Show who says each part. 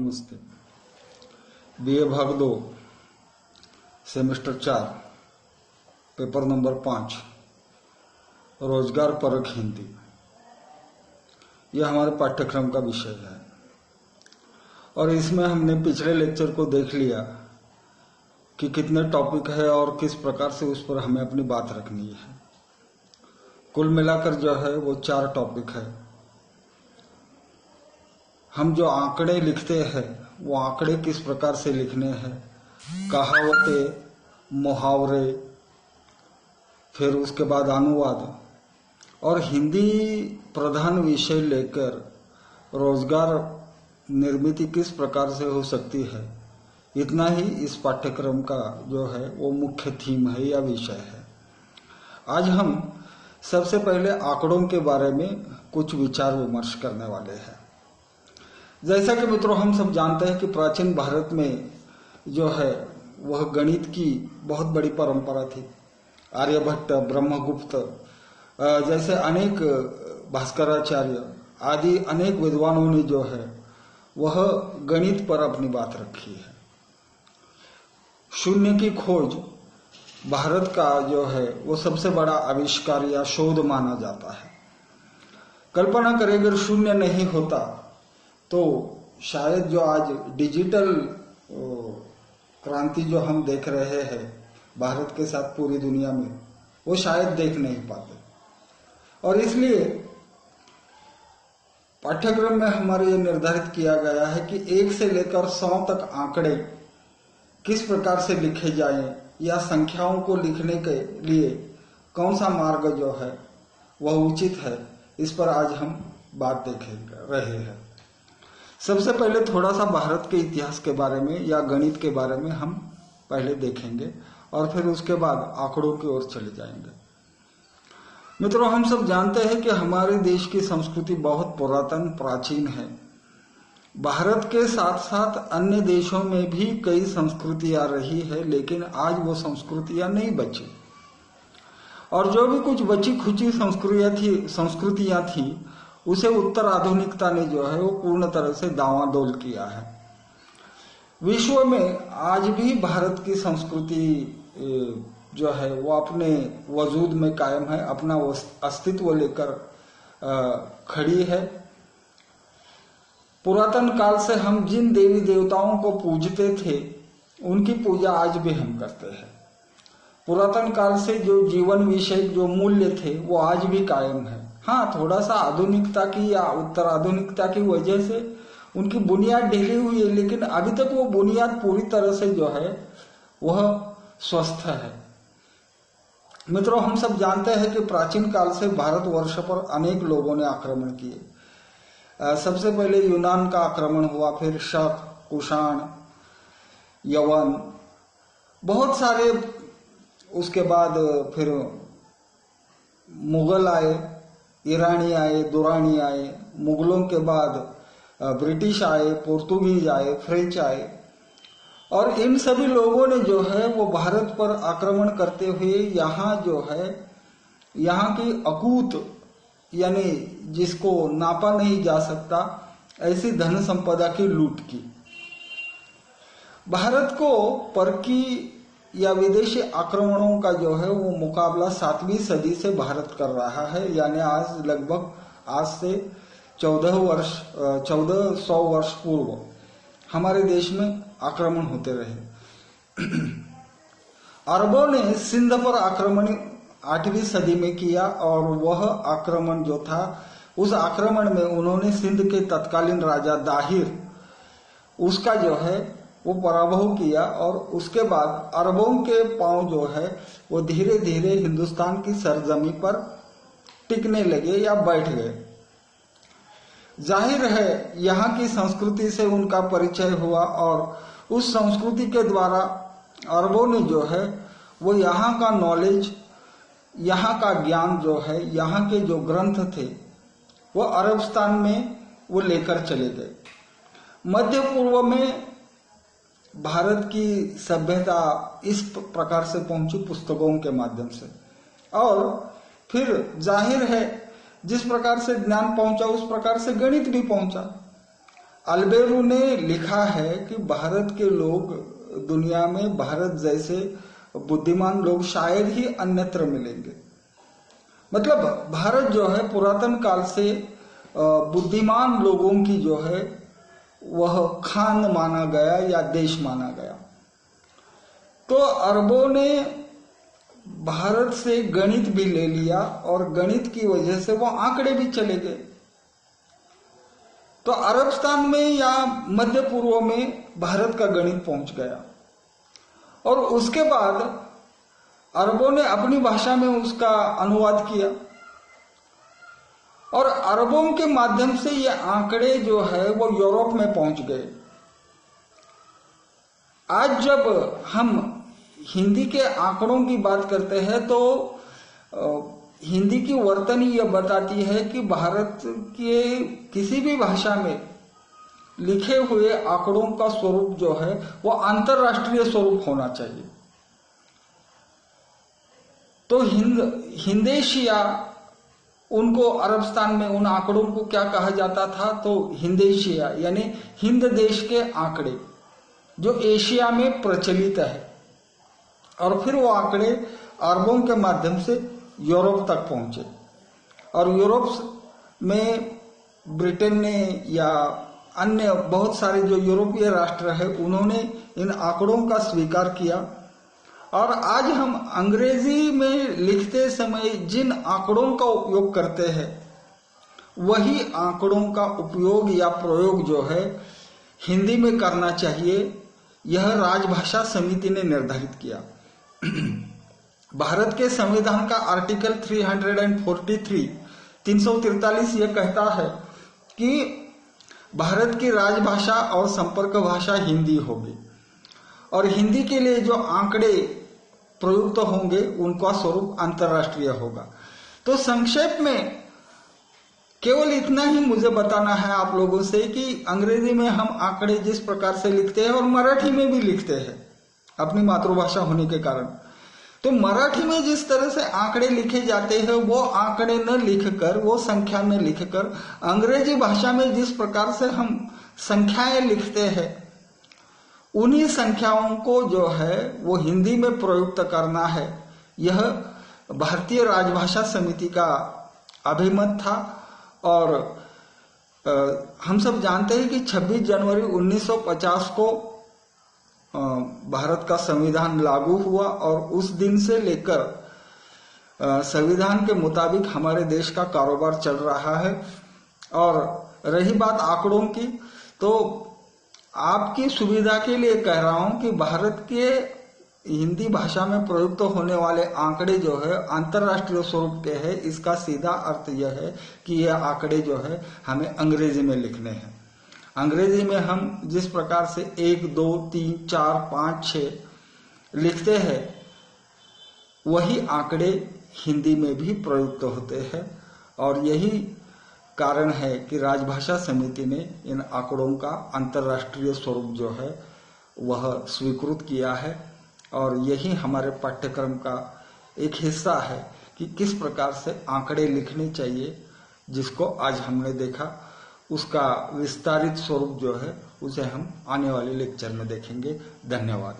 Speaker 1: नमस्ते। बीए भाग 2 semester 4 paper number 5 रोजगार परक हिंदी, यह हमारे पाठ्यक्रम का विषय है। और इसमें हमने पिछले लेक्चर को देख लिया कि कितने टॉपिक है और किस प्रकार से उस पर हमें अपनी बात रखनी है। कुल मिलाकर जो है वो 4 टॉपिक है। हम जो आंकड़े लिखते हैं वो आंकड़े किस प्रकार से लिखने हैं, कहावतें, मुहावरे, फिर उसके बाद अनुवाद, और हिंदी प्रधान विषय लेकर रोजगार निर्मित किस प्रकार से हो सकती है, इतना ही इस पाठ्यक्रम का जो है वो मुख्य थीम है या विषय है। आज हम सबसे पहले आंकड़ों के बारे में कुछ विचार विमर्श करने वाले हैं। जैसा कि मित्रों हम सब जानते हैं कि प्राचीन भारत में जो है वह गणित की बहुत बड़ी परंपरा थी। आर्यभट्ट, ब्रह्मगुप्त जैसे अनेक, भास्कराचार्य आदि अनेक विद्वानों ने जो है वह गणित पर अपनी बात रखी है। शून्य की खोज भारत का जो है वो सबसे बड़ा आविष्कार या शोध माना जाता है। कल्पना करें अगर शून्य नहीं होता तो शायद जो आज डिजिटल क्रांति जो हम देख रहे हैं भारत के साथ पूरी दुनिया में, वो शायद देख नहीं पाते। और इसलिए पाठ्यक्रम में हमारे ये निर्धारित किया गया है कि 1 से लेकर 100 तक आंकड़े किस प्रकार से लिखे जाएं या संख्याओं को लिखने के लिए कौन सा मार्ग जो है वह उचित है, इस पर आज हम बात देख रहे हैं। सबसे पहले थोड़ा सा भारत के इतिहास के बारे में या गणित के बारे में हम पहले देखेंगे और फिर उसके बाद आंकड़ों की ओर चले जाएंगे। मित्रों हम सब जानते हैं कि हमारे देश की संस्कृति बहुत पुरातन प्राचीन है। भारत के साथ साथ अन्य देशों में भी कई संस्कृतियां रही है, लेकिन आज वो संस्कृतियां नहीं बची। और जो भी कुछ बची खुची संस्कृतियां थी उसे उत्तर आधुनिकता ने जो है वो पूर्ण तरह से दांवादोल किया है। विश्व में आज भी भारत की संस्कृति जो है वो अपने वजूद में कायम है, अपना अस्तित्व लेकर खड़ी है। पुरातन काल से हम जिन देवी देवताओं को पूजते थे उनकी पूजा आज भी हम करते हैं। पुरातन काल से जो जीवन विषय जो मूल्य थे वो आज भी कायम है। हाँ, थोड़ा सा आधुनिकता की या उत्तर आधुनिकता की वजह से उनकी बुनियाद ढीली हुई है, लेकिन अभी तक वो बुनियाद पूरी तरह से जो है वह स्वस्थ है। मित्रों हम सब जानते हैं कि प्राचीन काल से भारतवर्ष पर अनेक लोगों ने आक्रमण किए। सबसे पहले यूनान का आक्रमण हुआ, फिर शक, कुषाण, यवन, बहुत सारे, उसके बाद फिर मुगल आए, ईरानी आए, दुरानी आए, मुगलों के बाद ब्रिटिश आए, पोर्तुगीज आए, फ्रेंच आए, और इन सभी लोगों ने जो है वो भारत पर आक्रमण करते हुए यहाँ जो है यहाँ की अकूत यानी जिसको नापा नहीं जा सकता ऐसी धन संपदा की लूट की। भारत को परकी या विदेशी आक्रमणों का जो है वो मुकाबला 7वीं सदी से भारत कर रहा है, यानी आज से 1400 वर्ष पूर्व हमारे देश में आक्रमण होते रहे। अरबों ने सिंध पर आक्रमण 8वीं सदी में किया और वह आक्रमण जो था उस आक्रमण में उन्होंने सिंध के तत्कालीन राजा दाहिर उसका जो है वो पराभव किया, और उसके बाद अरबों के पांव जो है वो धीरे धीरे हिंदुस्तान की सरजमी पर टिकने लगे या बैठ गए। जाहिर है यहाँ की संस्कृति से उनका परिचय हुआ और उस संस्कृति के द्वारा अरबों ने जो है वो यहाँ का नॉलेज, यहाँ का ज्ञान जो है, यहाँ के जो ग्रंथ थे वो अरबस्तान में वो लेकर चले गए। मध्य पूर्व में भारत की सभ्यता इस प्रकार से पहुंची पुस्तकों के माध्यम से, और फिर जाहिर है जिस प्रकार से ज्ञान पहुंचा उस प्रकार से गणित भी पहुंचा। अल्बेरू ने लिखा है कि भारत के लोग दुनिया में भारत जैसे बुद्धिमान लोग शायद ही अन्यत्र मिलेंगे। मतलब भारत जो है पुरातन काल से बुद्धिमान लोगों की जो है वह खान माना गया या देश माना गया। तो अरबों ने भारत से गणित भी ले लिया और गणित की वजह से वो आंकड़े भी चले गए। तो अरबस्तान में या मध्य पूर्व में भारत का गणित पहुंच गया और उसके बाद अरबों ने अपनी भाषा में उसका अनुवाद किया और अरबों के माध्यम से ये आंकड़े जो है वो यूरोप में पहुंच गए। आज जब हम हिंदी के आंकड़ों की बात करते हैं तो हिंदी की वर्तनी यह बताती है कि भारत के किसी भी भाषा में लिखे हुए आंकड़ों का स्वरूप जो है वो अंतरराष्ट्रीय स्वरूप होना चाहिए। तो हिंदेशिया, उनको अरबस्तान में उन आंकड़ों को क्या कहा जाता था, तो हिंदेशिया यानी हिंद देश के आंकड़े जो एशिया में प्रचलित है। और फिर वो आंकड़े अरबों के माध्यम से यूरोप तक पहुंचे और यूरोप में ब्रिटेन ने या अन्य बहुत सारे जो यूरोपीय राष्ट्र है उन्होंने इन आंकड़ों का स्वीकार किया। और आज हम अंग्रेजी में लिखते समय जिन आंकड़ों का उपयोग करते हैं वही आंकड़ों का उपयोग या प्रयोग जो है हिंदी में करना चाहिए, यह राजभाषा समिति ने निर्धारित किया। भारत के संविधान का आर्टिकल 343 यह कहता है कि भारत की राजभाषा और संपर्क भाषा हिंदी होगी और हिंदी के लिए जो आंकड़े प्रयुक्त होंगे उनका स्वरूप अंतरराष्ट्रीय होगा। तो संक्षेप में केवल इतना ही मुझे बताना है आप लोगों से कि अंग्रेजी में हम आंकड़े जिस प्रकार से लिखते हैं और मराठी में भी लिखते हैं अपनी मातृभाषा होने के कारण, तो मराठी में जिस तरह से आंकड़े लिखे जाते हैं वो आंकड़े न लिखकर, वो संख्या न लिखकर, अंग्रेजी भाषा में जिस प्रकार से हम संख्याएं लिखते हैं उन्हीं संख्याओं को जो है वो हिंदी में प्रयुक्त करना है। यह भारतीय राजभाषा समिति का अभिमत था। और हम सब जानते हैं कि 26 जनवरी 1950 को भारत का संविधान लागू हुआ और उस दिन से लेकर संविधान के मुताबिक हमारे देश का कारोबार चल रहा है। और रही बात आंकड़ों की, तो आपकी सुविधा के लिए कह रहा हूं कि भारत के हिंदी भाषा में प्रयुक्त होने वाले आंकड़े जो है अंतरराष्ट्रीय स्वरूप के हैं। इसका सीधा अर्थ यह है कि यह आंकड़े जो है हमें अंग्रेजी में लिखने हैं। अंग्रेजी में हम जिस प्रकार से 1, 2, 3, 4, 5, 6 लिखते हैं वही आंकड़े हिंदी में भी प्रयुक्त होते हैं। और यही कारण है कि राजभाषा समिति ने इन आंकड़ों का अंतरराष्ट्रीय स्वरूप जो है वह स्वीकृत किया है। और यही हमारे पाठ्यक्रम का एक हिस्सा है कि किस प्रकार से आंकड़े लिखने चाहिए, जिसको आज हमने देखा। उसका विस्तारित स्वरूप जो है उसे हम आने वाले लेक्चर में देखेंगे। धन्यवाद।